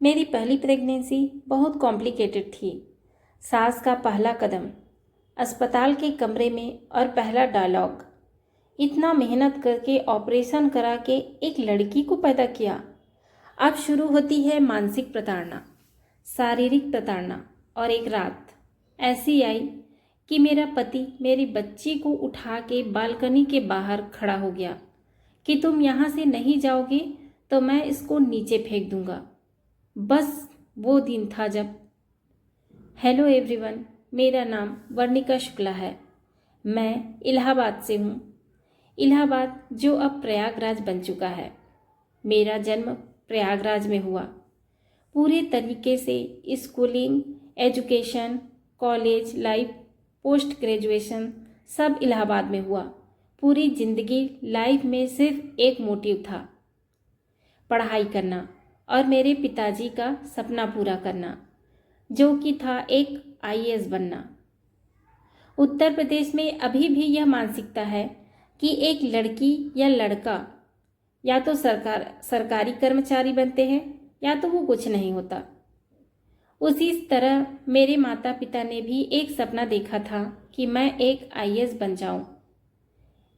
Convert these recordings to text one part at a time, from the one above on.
मेरी पहली प्रेगनेंसी बहुत कॉम्प्लिकेटेड थी। सास का पहला कदम, अस्पताल के कमरे में और पहला डायलॉग, इतना मेहनत करके ऑपरेशन करा के एक लड़की को पैदा किया। अब शुरू होती है मानसिक प्रताड़ना, शारीरिक प्रताड़ना। और एक रात ऐसी आई कि मेरा पति मेरी बच्ची को उठा के बालकनी के बाहर खड़ा हो गया कि तुम यहाँ से नहीं जाओगे तो मैं इसको नीचे फेंक दूंगा। बस वो दिन था जब। हेलो एवरीवन, मेरा नाम वर्णिका शुक्ला है। मैं इलाहाबाद से हूँ। इलाहाबाद जो अब प्रयागराज बन चुका है। मेरा जन्म प्रयागराज में हुआ। पूरे तरीके से schooling, education, college life, post graduation सब इलाहाबाद में हुआ। पूरी ज़िंदगी लाइफ में सिर्फ एक मोटिव था, पढ़ाई करना और मेरे पिताजी का सपना पूरा करना, जो कि था एक आईएएस बनना। उत्तर प्रदेश में अभी भी यह मानसिकता है कि एक लड़की या लड़का या तो सरकारी कर्मचारी बनते हैं या तो वो कुछ नहीं होता। उसी तरह मेरे माता पिता ने भी एक सपना देखा था कि मैं एक आईएएस बन जाऊं।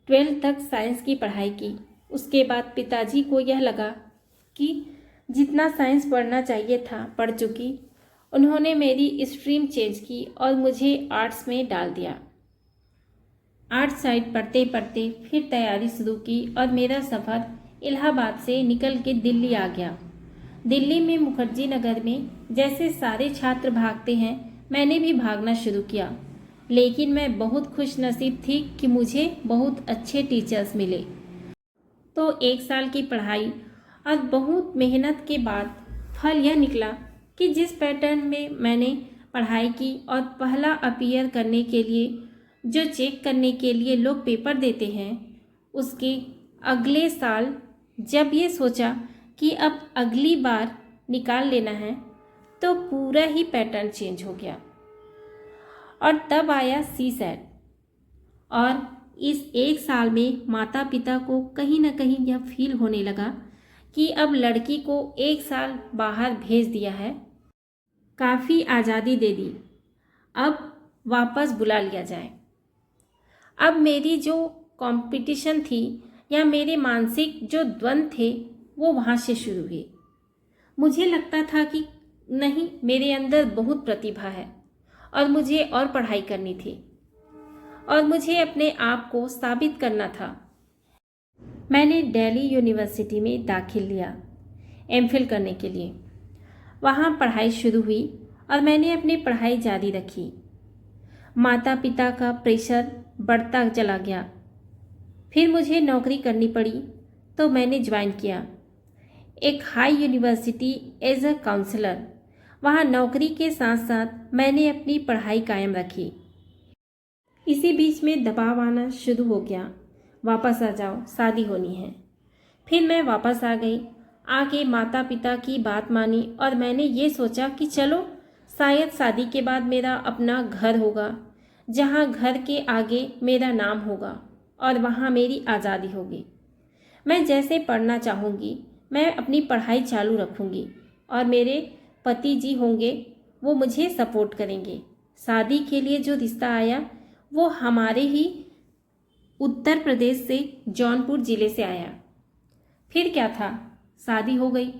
12th तक साइंस की पढ़ाई की। उसके बाद पिताजी को यह लगा कि जितना साइंस पढ़ना चाहिए था पढ़ चुकी। उन्होंने मेरी स्ट्रीम चेंज की और मुझे आर्ट्स में डाल दिया। आर्ट्स साइड पढ़ते पढ़ते फिर तैयारी शुरू की और मेरा सफ़र इलाहाबाद से निकल के दिल्ली आ गया। दिल्ली में मुखर्जी नगर में जैसे सारे छात्र भागते हैं, मैंने भी भागना शुरू किया। लेकिन मैं बहुत खुश नसीब थी कि मुझे बहुत अच्छे टीचर्स मिले। तो 1 साल की पढ़ाई और बहुत मेहनत के बाद फल यह निकला कि जिस पैटर्न में मैंने पढ़ाई की और पहला अपीयर करने के लिए जो चेक करने के लिए लोग पेपर देते हैं, उसके अगले साल जब ये सोचा कि अब अगली बार निकाल लेना है, तो पूरा ही पैटर्न चेंज हो गया। और तब आया सीसेट। और इस 1 साल में माता पिता को कहीं ना कहीं यह फील होने लगा कि अब लड़की को 1 साल बाहर भेज दिया है, काफ़ी आज़ादी दे दी, अब वापस बुला लिया जाए। अब मेरी जो कंपटीशन थी या मेरे मानसिक जो द्वंद्व थे वो वहाँ से शुरू हुए। मुझे लगता था कि नहीं, मेरे अंदर बहुत प्रतिभा है और मुझे और पढ़ाई करनी थी और मुझे अपने आप को साबित करना था। मैंने दिल्ली यूनिवर्सिटी में दाखिल लिया एमफिल करने के लिए। वहाँ पढ़ाई शुरू हुई और मैंने अपनी पढ़ाई जारी रखी। माता पिता का प्रेशर बढ़ता चला गया। फिर मुझे नौकरी करनी पड़ी तो मैंने ज्वाइन किया एक high university as a counsellor. वहाँ नौकरी के साथ साथ मैंने अपनी पढ़ाई कायम रखी। इसी बीच में दबाव आना शुरू हो गया, वापस आ जाओ, शादी होनी है। फिर मैं वापस आ गई। आके माता पिता की बात मानी और मैंने ये सोचा कि चलो शायद शादी के बाद मेरा अपना घर होगा, जहाँ घर के आगे मेरा नाम होगा और वहाँ मेरी आज़ादी होगी। मैं जैसे पढ़ना चाहूँगी मैं अपनी पढ़ाई चालू रखूँगी और मेरे पति जी होंगे, वो मुझे सपोर्ट करेंगे। शादी के लिए जो रिश्ता आया वो हमारे ही उत्तर प्रदेश से जौनपुर ज़िले से आया। फिर क्या था, शादी हो गई।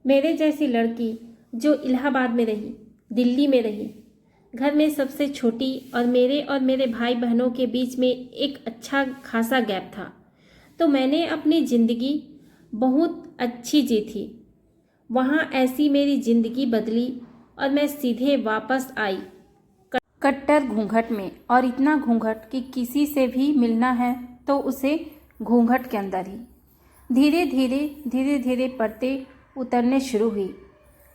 मेरे जैसी लड़की जो इलाहाबाद में रही, दिल्ली में रही, घर में सबसे छोटी और मेरे भाई बहनों के बीच में एक अच्छा खासा गैप था। तो मैंने अपनी ज़िंदगी बहुत अच्छी जी थी। वहाँ ऐसी मेरी ज़िंदगी बदली और मैं सीधे वापस आई कट्टर घूंघट में। और इतना घूंघट कि किसी से भी मिलना है तो उसे घूंघट के अंदर ही। धीरे धीरे पढ़ते उतरने शुरू हुई।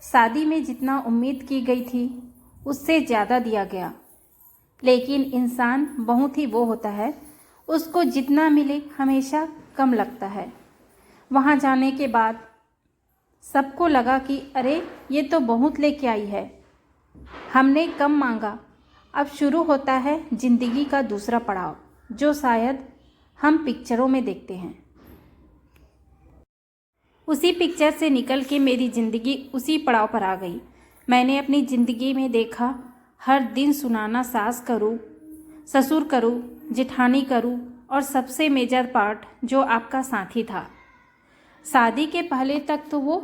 शादी में जितना उम्मीद की गई थी उससे ज़्यादा दिया गया। लेकिन इंसान बहुत ही वो होता है, उसको जितना मिले हमेशा कम लगता है। वहाँ जाने के बाद सबको लगा कि अरे ये तो बहुत लेके आई है, हमने कम मांगा। अब शुरू होता है ज़िंदगी का दूसरा पड़ाव, जो शायद हम पिक्चरों में देखते हैं। उसी पिक्चर से निकल के मेरी ज़िंदगी उसी पड़ाव पर आ गई। मैंने अपनी ज़िंदगी में देखा, हर दिन सुनाना सास करूँ, ससुर करूँ, जेठानी करूँ, और सबसे मेजर पार्ट जो आपका साथी था। शादी के पहले तक तो वो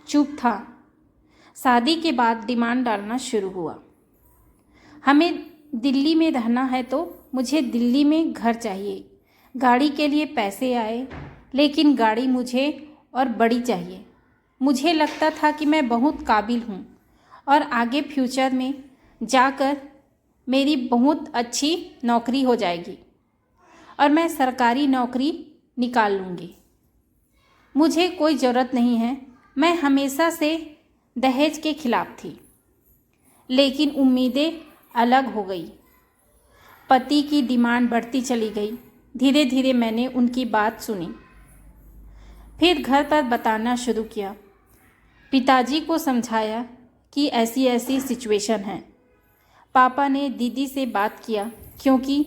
चुप था, शादी के बाद डिमांड डालना शुरू हुआ। हमें दिल्ली में रहना है तो मुझे दिल्ली में घर चाहिए, गाड़ी के लिए पैसे आए, लेकिन गाड़ी मुझे और बड़ी चाहिए। मुझे लगता था कि मैं बहुत काबिल हूँ और आगे फ्यूचर में जाकर मेरी बहुत अच्छी नौकरी हो जाएगी और मैं सरकारी नौकरी निकाल लूँगी। मुझे कोई ज़रूरत नहीं है। मैं हमेशा से दहेज के खिलाफ थी, लेकिन उम्मीदें अलग हो गई। पति की डिमांड बढ़ती चली गई। धीरे धीरे मैंने उनकी बात सुनी, फिर घर पर बताना शुरू किया। पिताजी को समझाया कि ऐसी ऐसी सिचुएशन है। पापा ने दीदी से बात किया, क्योंकि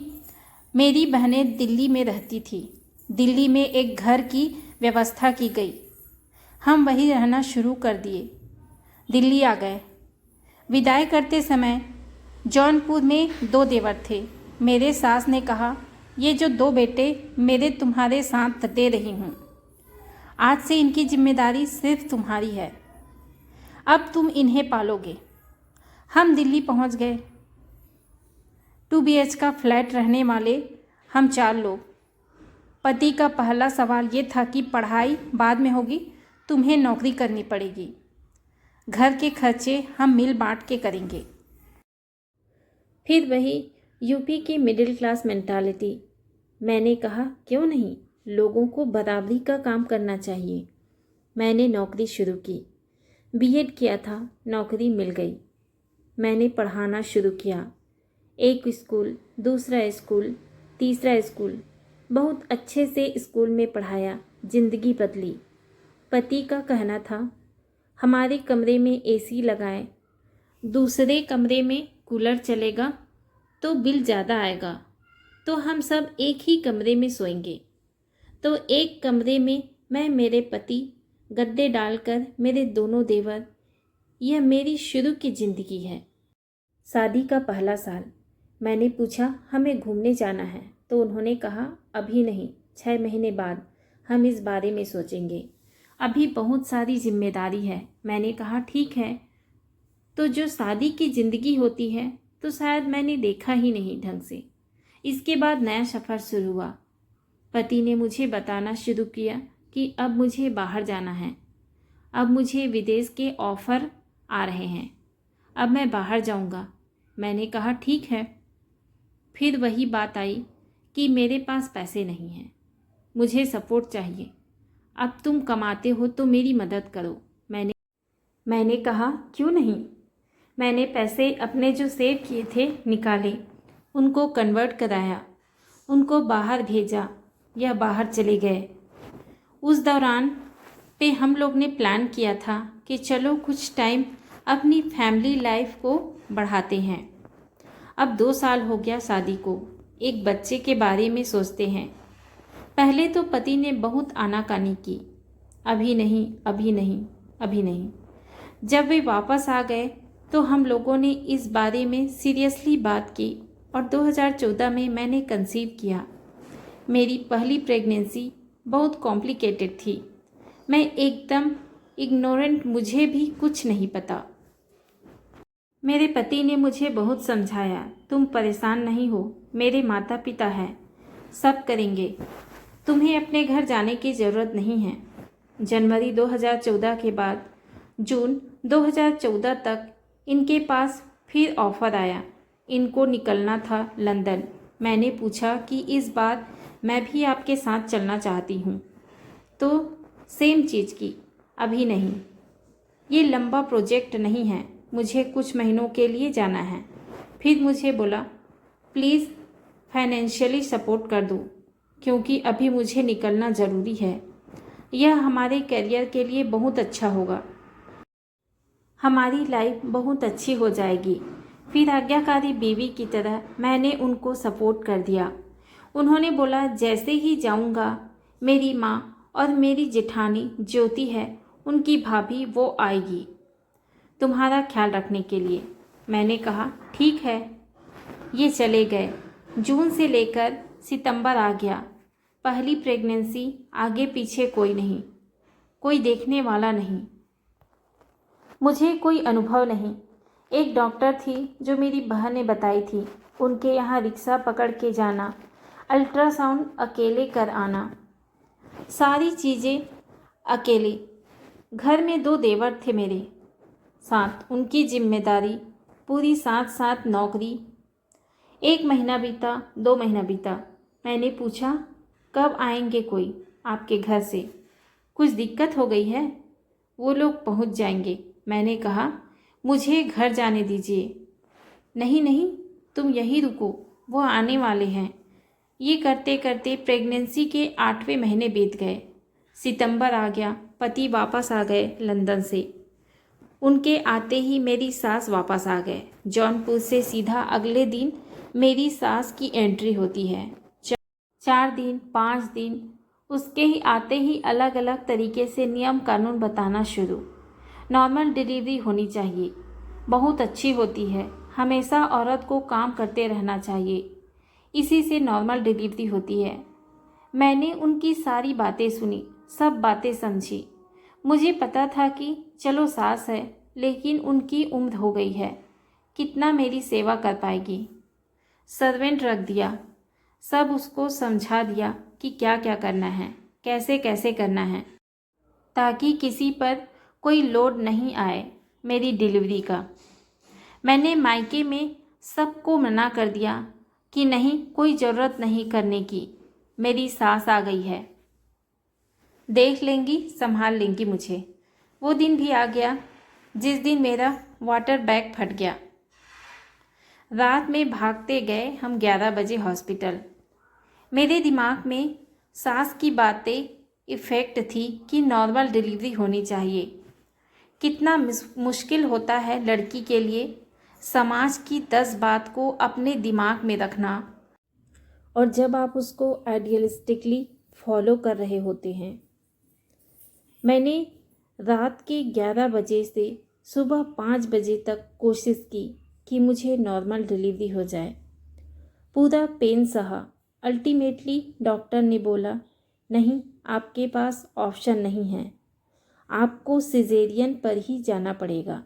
मेरी बहनें दिल्ली में रहती थी। दिल्ली में एक घर की व्यवस्था की गई। हम वहीं रहना शुरू कर दिए। दिल्ली आ गए। विदाई करते समय जौनपुर में 2 देवर थे। मेरे सास ने कहा, ये जो 2 बेटे मेरे तुम्हारे साथ दे रही हूँ, आज से इनकी जिम्मेदारी सिर्फ तुम्हारी है। अब तुम इन्हें पालोगे। हम दिल्ली पहुँच गए। 2 BH का फ्लैट रहने वाले हम 4 लोग। पति का पहला सवाल ये था कि पढ़ाई बाद में होगी, तुम्हें नौकरी करनी पड़ेगी, घर के खर्चे हम मिल बांट के करेंगे। फिर वही यूपी की मिडिल क्लास मेंटालिटी। मैंने कहा, क्यों नहीं, लोगों को बराबरी का काम करना चाहिए। मैंने नौकरी शुरू की। बीएड किया था, नौकरी मिल गई। मैंने पढ़ाना शुरू किया। एक स्कूल, दूसरा स्कूल, तीसरा स्कूल, बहुत अच्छे से स्कूल में पढ़ाया। ज़िंदगी बदली। पति का कहना था, हमारे कमरे में एसी लगाएं, दूसरे कमरे में कूलर चलेगा तो बिल ज़्यादा आएगा, तो हम सब एक ही कमरे में सोएंगे। तो एक कमरे में मैं, मेरे पति, गद्दे डालकर मेरे दोनों देवर। यह मेरी शुरू की ज़िंदगी है। शादी का पहला साल। मैंने पूछा, हमें घूमने जाना है, तो उन्होंने कहा, अभी नहीं, 6 महीने बाद हम इस बारे में सोचेंगे, अभी बहुत सारी जिम्मेदारी है। मैंने कहा, ठीक है। तो जो शादी की ज़िंदगी होती है तो शायद मैंने देखा ही नहीं ढंग से। इसके बाद नया सफ़र शुरू हुआ। पति ने मुझे बताना शुरू किया कि अब मुझे बाहर जाना है, अब मुझे विदेश के ऑफ़र आ रहे हैं, अब मैं बाहर जाऊंगा। मैंने कहा, ठीक है। फिर वही बात आई कि मेरे पास पैसे नहीं हैं, मुझे सपोर्ट चाहिए। अब तुम कमाते हो तो मेरी मदद करो। मैंने कहा, क्यों नहीं। मैंने पैसे अपने जो सेव किए थे निकाले, उनको कन्वर्ट कराया, उनको बाहर भेजा या बाहर चले गए। उस दौरान पे हम लोग ने प्लान किया था कि चलो कुछ टाइम अपनी फैमिली लाइफ को बढ़ाते हैं। अब 2 साल हो गया शादी को, एक बच्चे के बारे में सोचते हैं। पहले तो पति ने बहुत आनाकानी की, अभी नहीं, अभी नहीं, अभी नहीं। जब वे वापस आ गए तो हम लोगों ने इस बारे में सीरियसली बात की और 2014 में मैंने कंसीव किया। मेरी पहली प्रेगनेंसी बहुत कॉम्प्लिकेटेड थी। मैं एकदम इग्नोरेंट, मुझे भी कुछ नहीं पता। मेरे पति ने मुझे बहुत समझाया, तुम परेशान नहीं हो, मेरे माता पिता हैं, सब करेंगे, तुम्हें अपने घर जाने की ज़रूरत नहीं है। जनवरी 2014 के बाद जून 2014 तक इनके पास फिर ऑफ़र आया। इनको निकलना था लंदन। मैंने पूछा कि इस बार मैं भी आपके साथ चलना चाहती हूँ, तो सेम चीज़ की, अभी नहीं, ये लंबा प्रोजेक्ट नहीं है, मुझे कुछ महीनों के लिए जाना है। फिर मुझे बोला, प्लीज़ फाइनेंशियली सपोर्ट कर दो, क्योंकि अभी मुझे निकलना ज़रूरी है, यह हमारे करियर के लिए बहुत अच्छा होगा, हमारी लाइफ बहुत अच्छी हो जाएगी। फिर आज्ञाकारी बीवी की तरह मैंने उनको सपोर्ट कर दिया। उन्होंने बोला, जैसे ही जाऊंगा मेरी माँ और मेरी जेठानी ज्योति है, उनकी भाभी, वो आएगी तुम्हारा ख्याल रखने के लिए। मैंने कहा ठीक है। ये चले गए। जून से लेकर सितंबर आ गया। पहली प्रेगनेंसी, आगे पीछे कोई नहीं, कोई देखने वाला नहीं, मुझे कोई अनुभव नहीं। एक डॉक्टर थी जो मेरी बहन ने बताई थी, उनके यहाँ रिक्शा पकड़ के जाना, अल्ट्रासाउंड अकेले कर आना, सारी चीज़ें अकेले। घर में 2 देवर थे मेरे साथ, उनकी जिम्मेदारी पूरी, साथ साथ नौकरी। 1 महीना बीता, 2 महीना बीता। मैंने पूछा कब आएंगे कोई आपके घर से, कुछ दिक्कत हो गई है? वो लोग पहुंच जाएंगे। मैंने कहा मुझे घर जाने दीजिए। नहीं नहीं, तुम यहीं रुको, वो आने वाले हैं। ये करते करते प्रेगनेंसी के 8वें महीने बीत गए। सितंबर आ गया। पति वापस आ गए लंदन से। उनके आते ही मेरी सास वापस आ गए। जौनपुर से सीधा अगले दिन मेरी सास की एंट्री होती है। 4 दिन 5 दिन, उसके ही आते ही अलग अलग तरीके से नियम कानून बताना शुरू। नॉर्मल डिलीवरी होनी चाहिए, बहुत अच्छी होती है, हमेशा औरत को काम करते रहना चाहिए, इसी से नॉर्मल डिलीवरी होती है। मैंने उनकी सारी बातें सुनी, सब बातें समझी। मुझे पता था कि चलो सास है, लेकिन उनकी उम्र हो गई है, कितना मेरी सेवा कर पाएगी। सर्वेंट रख दिया, सब उसको समझा दिया कि क्या क्या करना है, कैसे कैसे करना है, ताकि किसी पर कोई लोड नहीं आए मेरी डिलीवरी का। मैंने मायके में सबको मना कर दिया कि नहीं, कोई ज़रूरत नहीं करने की, मेरी सास आ गई है, देख लेंगी, संभाल लेंगी मुझे। वो दिन भी आ गया जिस दिन मेरा वाटर बैग फट गया। रात में भागते गए हम 11 बजे हॉस्पिटल। मेरे दिमाग में सास की बातें इफ़ेक्ट थी कि नॉर्मल डिलीवरी होनी चाहिए। कितना मुश्किल होता है लड़की के लिए समाज की 10 बात को अपने दिमाग में रखना, और जब आप उसको आइडियलिस्टिकली फॉलो कर रहे होते हैं। मैंने रात के 11 बजे से सुबह 5 बजे तक कोशिश की कि मुझे नॉर्मल डिलीवरी हो जाए। पूरा पेन सहा। अल्टीमेटली डॉक्टर ने बोला नहीं, आपके पास ऑप्शन नहीं है, आपको सिजेरियन पर ही जाना पड़ेगा।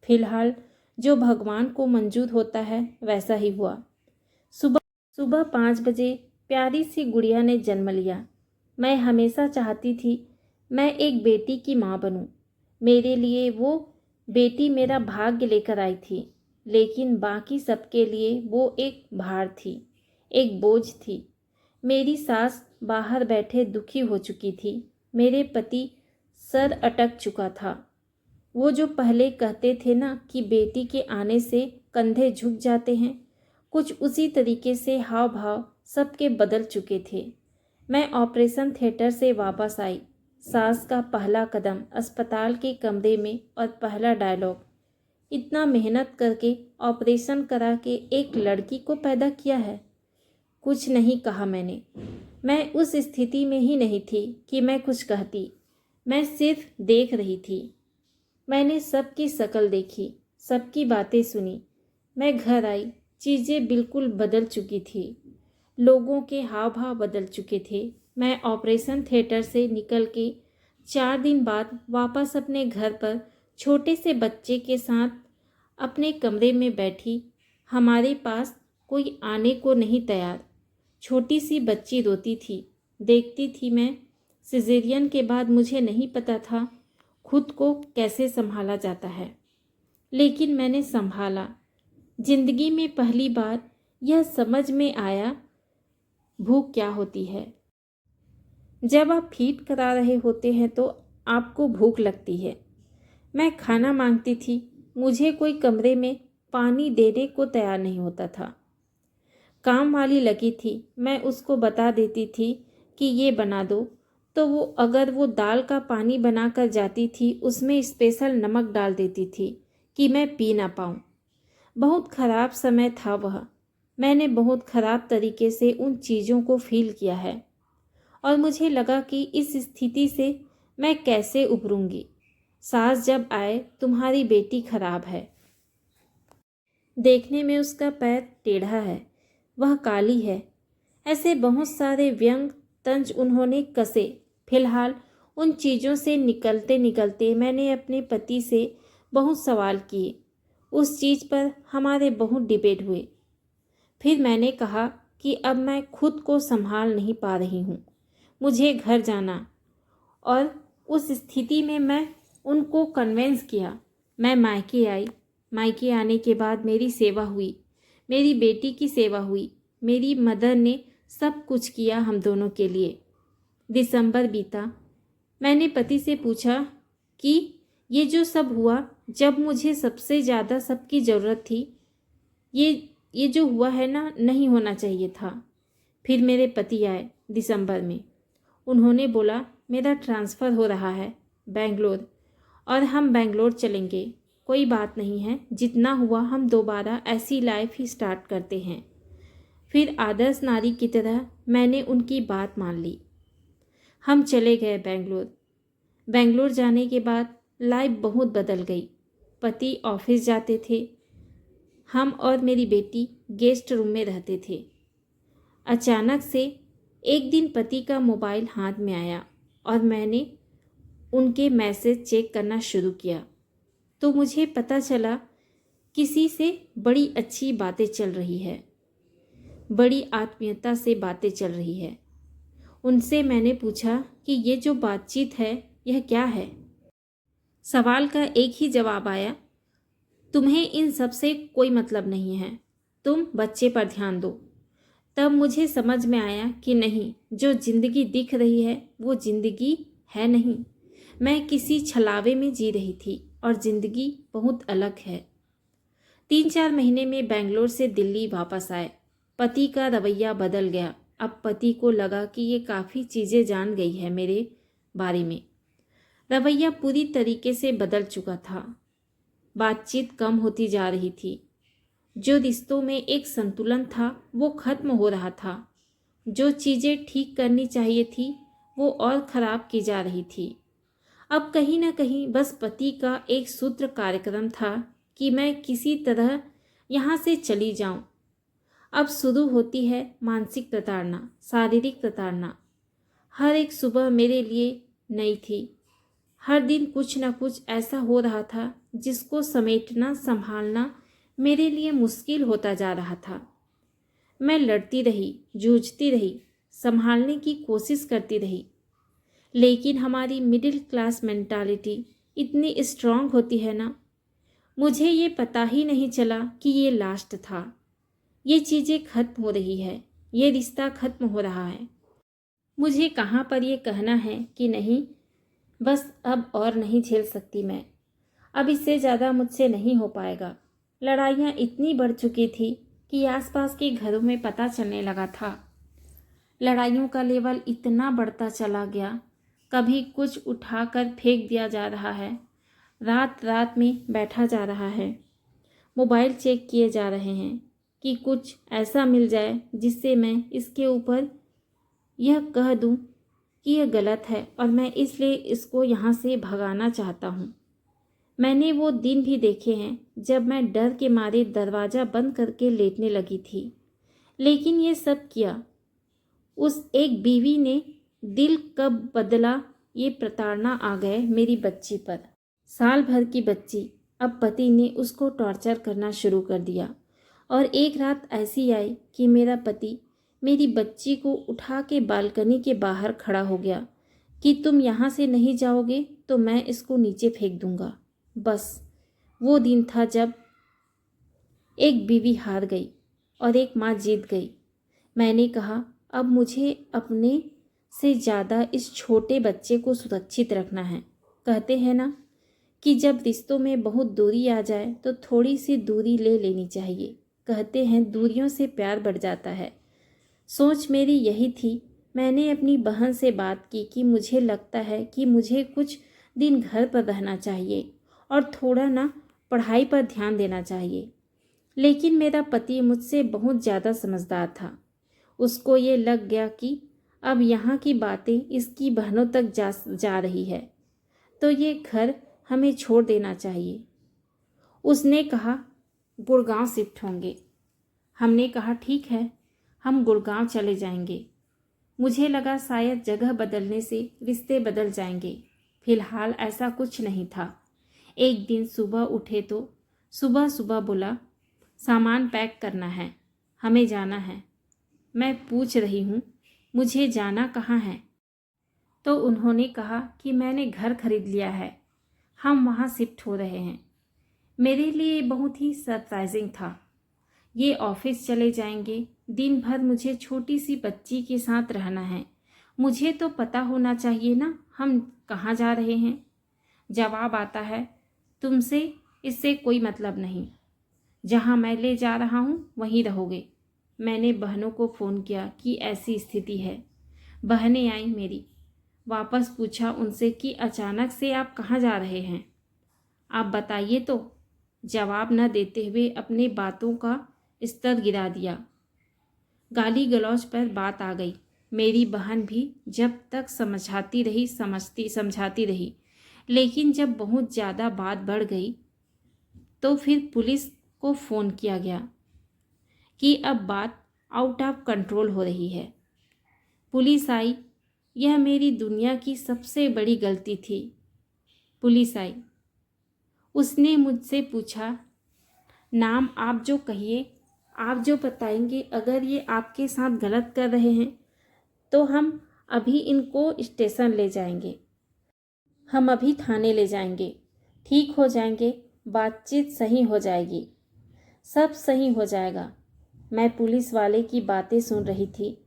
फिलहाल जो भगवान को मंजूर होता है वैसा ही हुआ। सुबह 5 बजे प्यारी सी गुड़िया ने जन्म लिया। मैं हमेशा चाहती थी मैं एक बेटी की माँ बनूं। मेरे लिए वो बेटी मेरा भाग्य लेकर आई थी, लेकिन बाकी सबके लिए वो एक भार थी, एक बोझ थी। मेरी सास बाहर बैठे दुखी हो चुकी थी। मेरे पति सर अटक चुका था। वो जो पहले कहते थे ना कि बेटी के आने से कंधे झुक जाते हैं, कुछ उसी तरीके से हाव भाव सबके बदल चुके थे। मैं ऑपरेशन थिएटर से वापस आई। सास का पहला कदम अस्पताल के कमरे में और पहला डायलॉग, इतना मेहनत करके ऑपरेशन करा के एक लड़की को पैदा किया है। कुछ नहीं कहा मैंने। मैं उस स्थिति में ही नहीं थी कि मैं कुछ कहती। मैं सिर्फ देख रही थी। मैंने सबकी शक्ल देखी, सबकी बातें सुनी। मैं घर आई, चीज़ें बिल्कुल बदल चुकी थी, लोगों के हाव भाव बदल चुके थे। मैं ऑपरेशन थिएटर से निकल के 4 दिन बाद वापस अपने घर पर छोटे से बच्चे के साथ अपने कमरे में बैठी। हमारे पास कोई आने को नहीं तैयार। छोटी सी बच्ची रोती थी, देखती थी मैं। सिजेरियन के बाद मुझे नहीं पता था खुद को कैसे संभाला जाता है, लेकिन मैंने संभाला। जिंदगी में पहली बार यह समझ में आया भूख क्या होती है। जब आप फीड करा रहे होते हैं तो आपको भूख लगती है। मैं खाना मांगती थी, मुझे कोई कमरे में पानी देने को तैयार नहीं होता था। काम वाली लगी थी, मैं उसको बता देती थी कि ये बना दो, तो वो अगर वो दाल का पानी बना कर जाती थी, उसमें स्पेशल नमक डाल देती थी कि मैं पी ना पाऊँ। बहुत ख़राब समय था वह। मैंने बहुत ख़राब तरीके से उन चीज़ों को फील किया है। और मुझे लगा कि इस स्थिति से मैं कैसे उभरूंगी। सास जब आए, तुम्हारी बेटी खराब है। देखने में उसका पैर टेढ़ा है, वह काली है। ऐसे बहुत सारे व्यंग तंज उन्होंने कसे। फिलहाल उन चीज़ों से निकलते निकलते मैंने अपने पति से बहुत सवाल किए। उस चीज़ पर हमारे बहुत डिबेट हुए। फिर मैंने कहा कि अब मैं खुद को संभाल नहीं पा रही हूँ, मुझे घर जाना। और उस स्थिति में मैं उनको कन्वेंस किया। मैं मायके आई। मायके आने के बाद मेरी सेवा हुई, मेरी बेटी की सेवा हुई। मेरी मदर ने सब कुछ किया हम दोनों के लिए। दिसंबर बीता। मैंने पति से पूछा कि ये जो सब हुआ जब मुझे सबसे ज़्यादा सबकी ज़रूरत थी, ये जो हुआ है ना, नहीं होना चाहिए था। फिर मेरे पति आए दिसंबर में। उन्होंने बोला मेरा ट्रांसफ़र हो रहा है बेंगलोर और हम बेंगलोर चलेंगे। कोई बात नहीं है, जितना हुआ हम दोबारा ऐसी लाइफ ही स्टार्ट करते हैं। फिर आदर्श नारी की तरह मैंने उनकी बात मान ली। हम चले गए बेंगलोर। बेंगलोर जाने के बाद लाइफ बहुत बदल गई। पति ऑफिस जाते थे, हम और मेरी बेटी गेस्ट रूम में रहते थे। अचानक से एक दिन पति का मोबाइल हाथ में आया और मैंने उनके मैसेज चेक करना शुरू किया तो मुझे पता चला किसी से बड़ी अच्छी बातें चल रही है, बड़ी आत्मीयता से बातें चल रही है। उनसे मैंने पूछा कि ये जो बातचीत है यह क्या है। सवाल का एक ही जवाब आया, तुम्हें इन सब से कोई मतलब नहीं है, तुम बच्चे पर ध्यान दो। तब मुझे समझ में आया कि नहीं, जो जिंदगी दिख रही है वो जिंदगी है नहीं। मैं किसी छलावे में जी रही थी और जिंदगी बहुत अलग है। 3-4 महीने में बेंगलोर से दिल्ली वापस आए। पति का रवैया बदल गया। अब पति को लगा कि ये काफ़ी चीज़ें जान गई है मेरे बारे में। रवैया पूरी तरीके से बदल चुका था। बातचीत कम होती जा रही थी। जो रिश्तों में एक संतुलन था वो खत्म हो रहा था। जो चीज़ें ठीक करनी चाहिए थी वो और ख़राब की जा रही थी। अब कहीं ना कहीं बस पति का एक सूत्र कार्यक्रम था कि मैं किसी तरह यहाँ से चली जाऊँ। अब शुरू होती है मानसिक प्रताड़ना, शारीरिक प्रताड़ना। हर एक सुबह मेरे लिए नई थी। हर दिन कुछ न कुछ ऐसा हो रहा था जिसको समेटना, संभालना मेरे लिए मुश्किल होता जा रहा था। मैं लड़ती रही, जूझती रही, संभालने की कोशिश करती रही। लेकिन हमारी मिडिल क्लास मेंटालिटी इतनी स्ट्रांग होती है ना, मुझे ये पता ही नहीं चला कि ये लास्ट था। ये चीज़ें खत्म हो रही है, ये रिश्ता खत्म हो रहा है। मुझे कहाँ पर ये कहना है कि नहीं, बस अब और नहीं झेल सकती मैं। अब इससे ज़्यादा मुझसे नहीं हो पाएगा। लड़ाइयाँ इतनी बढ़ चुकी थी कि आसपास के घरों में पता चलने लगा था। लड़ाइयों का लेवल इतना बढ़ता चला गया, कभी कुछ उठाकर फेंक दिया जा रहा है, रात रात में बैठा जा रहा है, मोबाइल चेक किए जा रहे हैं कि कुछ ऐसा मिल जाए जिससे मैं इसके ऊपर यह कह दूं कि यह गलत है और मैं इसलिए इसको यहाँ से भगाना चाहता हूँ। मैंने वो दिन भी देखे हैं जब मैं डर के मारे दरवाज़ा बंद करके लेटने लगी थी। लेकिन ये सब किया उस एक बीवी ने। दिल कब बदला, ये प्रताड़ना आ गए मेरी बच्ची पर। साल भर की बच्ची। अब पति ने उसको टॉर्चर करना शुरू कर दिया और एक रात ऐसी आई कि मेरा पति मेरी बच्ची को उठा के बालकनी के बाहर खड़ा हो गया कि तुम यहाँ से नहीं जाओगे तो मैं इसको नीचे फेंक दूंगा। बस वो दिन था जब एक बीवी हार गई और एक माँ जीत गई। मैंने कहा अब मुझे अपने से ज़्यादा इस छोटे बच्चे को सुरक्षित रखना है। कहते हैं ना कि जब रिश्तों में बहुत दूरी आ जाए तो थोड़ी सी दूरी ले लेनी चाहिए। कहते हैं दूरियों से प्यार बढ़ जाता है। सोच मेरी यही थी। मैंने अपनी बहन से बात की कि मुझे लगता है कि मुझे कुछ दिन घर पर रहना चाहिए और थोड़ा ना पढ़ाई पर ध्यान देना चाहिए। लेकिन मेरा पति मुझसे बहुत ज़्यादा समझदार था। उसको ये लग गया कि अब यहाँ की बातें इसकी बहनों तक जा रही है, तो ये घर हमें छोड़ देना चाहिए। उसने कहा गुड़गांव शिफ्ट होंगे। हमने कहा ठीक है, हम गुड़गांव चले जाएंगे। मुझे लगा शायद जगह बदलने से रिश्ते बदल जाएंगे। फिलहाल ऐसा कुछ नहीं था। एक दिन सुबह उठे तो सुबह सुबह बोला सामान पैक करना है, हमें जाना है। मैं पूछ रही हूँ मुझे जाना कहाँ है, तो उन्होंने कहा कि मैंने घर खरीद लिया है, हम वहाँ शिफ्ट हो रहे हैं। मेरे लिए बहुत ही सरप्राइजिंग था। ये ऑफिस चले जाएंगे, दिन भर मुझे छोटी सी बच्ची के साथ रहना है। मुझे तो पता होना चाहिए ना हम कहाँ जा रहे हैं। जवाब आता है तुमसे इससे कोई मतलब नहीं, जहाँ मैं ले जा रहा हूँ वहीं रहोगे। मैंने बहनों को फ़ोन किया कि ऐसी स्थिति है। बहनें आई मेरी। वापस पूछा उनसे कि अचानक से आप कहाँ जा रहे हैं, आप बताइए तो। जवाब न देते हुए अपने बातों का स्तर गिरा दिया। गाली गलौज पर बात आ गई। मेरी बहन भी जब तक समझाती रही, लेकिन जब बहुत ज़्यादा बात बढ़ गई तो फिर पुलिस को फ़ोन किया गया कि अब बात आउट ऑफ कंट्रोल हो रही है। पुलिस आई। यह मेरी दुनिया की सबसे बड़ी गलती थी। पुलिस आई। उसने मुझसे पूछा नाम आप जो कहिए, आप जो बताएंगे, अगर ये आपके साथ गलत कर रहे हैं तो हम अभी इनको स्टेशन ले जाएंगे, हम अभी थाने ले जाएंगे, ठीक हो जाएंगे, बातचीत सही हो जाएगी, सब सही हो जाएगा। मैं पुलिस वाले की बातें सुन रही थी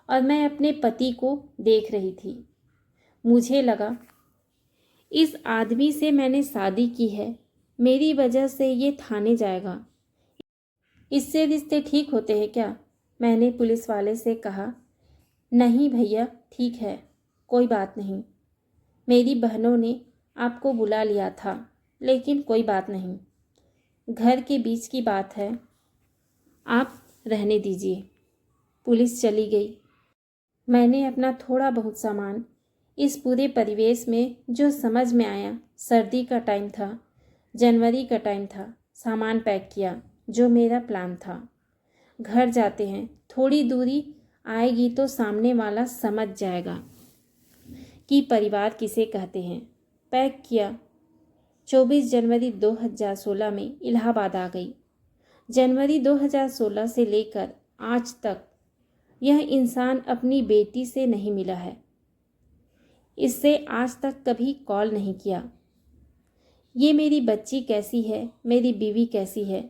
और मैं अपने पति को देख रही थी। मुझे लगा इस आदमी से मैंने शादी की है, मेरी वजह से ये थाने जाएगा, इससे रिश्ते ठीक होते हैं क्या? मैंने पुलिस वाले से कहा नहीं भैया ठीक है, कोई बात नहीं। मेरी बहनों ने आपको बुला लिया था, लेकिन कोई बात नहीं, घर के बीच की बात है, आप रहने दीजिए। पुलिस चली गई। मैंने अपना थोड़ा बहुत सामान इस पूरे परिवेश में जो समझ में आया, सर्दी का टाइम था, जनवरी का टाइम था, सामान पैक किया जो मेरा प्लान था। घर जाते हैं, थोड़ी दूरी आएगी तो सामने वाला समझ जाएगा कि परिवार किसे कहते हैं। पैक किया। 24 जनवरी 2016 में इलाहाबाद आ गई। जनवरी 2016 से लेकर आज तक यह इंसान अपनी बेटी से नहीं मिला है, इससे आज तक कभी कॉल नहीं किया। ये मेरी बच्ची कैसी है, मेरी बीवी कैसी है,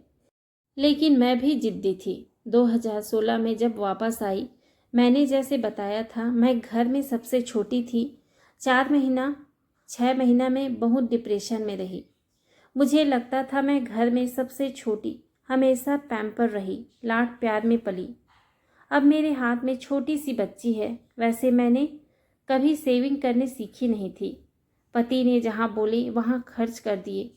लेकिन मैं भी जिद्दी थी। 2016 में जब वापस आई, मैंने जैसे बताया था मैं घर में सबसे छोटी थी। 6 महीना में बहुत डिप्रेशन में रही। मुझे लगता था मैं घर में सबसे छोटी, हमेशा पैम्पर रही, लाड प्यार में पली। अब मेरे हाथ में छोटी सी बच्ची है। वैसे मैंने कभी सेविंग करने सीखी नहीं थी। पति ने जहाँ बोले वहाँ खर्च कर दिए।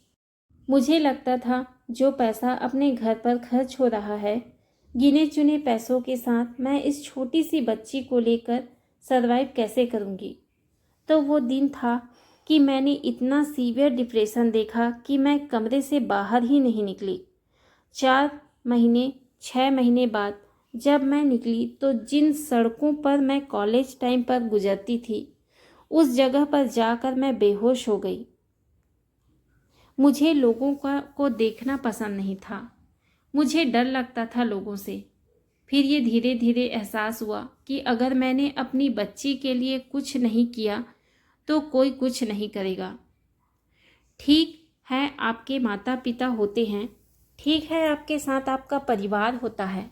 मुझे लगता था जो पैसा अपने घर पर खर्च हो रहा है, गिने चुने पैसों के साथ मैं इस छोटी सी बच्ची को लेकर सर्वाइव कैसे करूँगी। तो वो दिन था कि मैंने इतना सीवियर डिप्रेशन देखा कि मैं कमरे से बाहर ही नहीं निकली। 6 महीने बाद जब मैं निकली तो जिन सड़कों पर मैं कॉलेज टाइम पर गुजरती थी, उस जगह पर जाकर मैं बेहोश हो गई। मुझे लोगों को देखना पसंद नहीं था। मुझे डर लगता था लोगों से। फिर ये धीरे धीरे एहसास हुआ कि अगर मैंने अपनी बच्ची के लिए कुछ नहीं किया तो कोई कुछ नहीं करेगा। ठीक है आपके माता पिता होते हैं, ठीक है आपके साथ आपका परिवार होता है,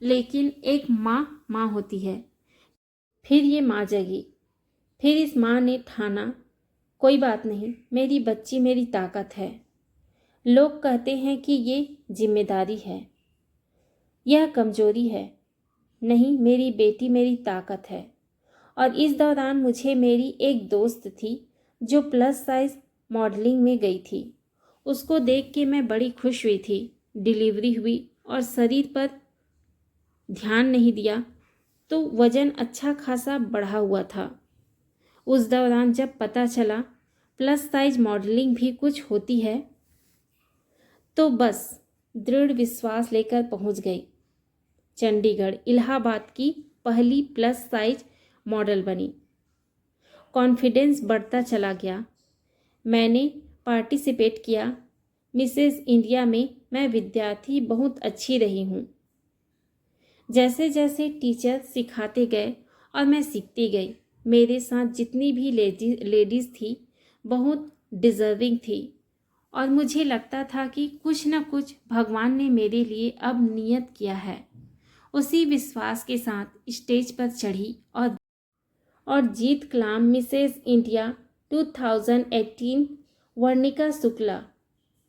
लेकिन एक माँ होती है। फिर ये माँ जगी। फिर इस माँ ने ठाना कोई बात नहीं, मेरी बच्ची मेरी ताकत है। लोग कहते हैं कि ये जिम्मेदारी है, यह कमजोरी है। नहीं, मेरी बेटी मेरी ताकत है। और इस दौरान मुझे मेरी एक दोस्त थी जो प्लस साइज मॉडलिंग में गई थी। उसको देख के मैं बड़ी खुश हुई थी। डिलीवरी हुई और शरीर पर ध्यान नहीं दिया। तो वज़न अच्छा खासा बढ़ा हुआ था। उस दौरान जब पता चला प्लस साइज मॉडलिंग भी कुछ होती है, तो बस दृढ़ विश्वास लेकर पहुंच गई। चंडीगढ़ इलाहाबाद की पहली प्लस साइज मॉडल बनी। कॉन्फिडेंस बढ़ता चला गया। मैंने पार्टिसिपेट किया। मिसेस इंडिया में मैं विद्यार्थी बहुत अच्छी रही हूँ। जैसे जैसे टीचर सिखाते गए और मैं सीखती गई, मेरे साथ जितनी भी लेडीज़ थी बहुत डिज़र्विंग थी और मुझे लगता था कि कुछ न कुछ भगवान ने मेरे लिए अब नियत किया है। उसी विश्वास के साथ स्टेज पर चढ़ी और जीत क्लाम मिसेस इंडिया 2018 वर्णिका शुक्ला।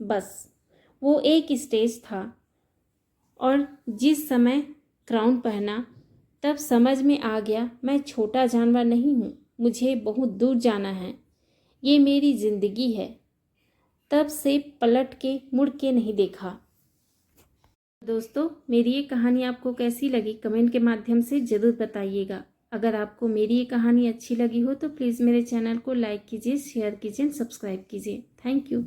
बस वो एक स्टेज था और जिस समय क्राउन पहना तब समझ में आ गया मैं छोटा जानवर नहीं हूँ, मुझे बहुत दूर जाना है, ये मेरी ज़िंदगी है। तब से पलट के मुड़ के नहीं देखा। दोस्तों, मेरी ये कहानी आपको कैसी लगी कमेंट के माध्यम से ज़रूर बताइएगा। अगर आपको मेरी ये कहानी अच्छी लगी हो तो प्लीज़ मेरे चैनल को लाइक कीजिए, शेयर कीजिए, सब्सक्राइब कीजिए। Thank you.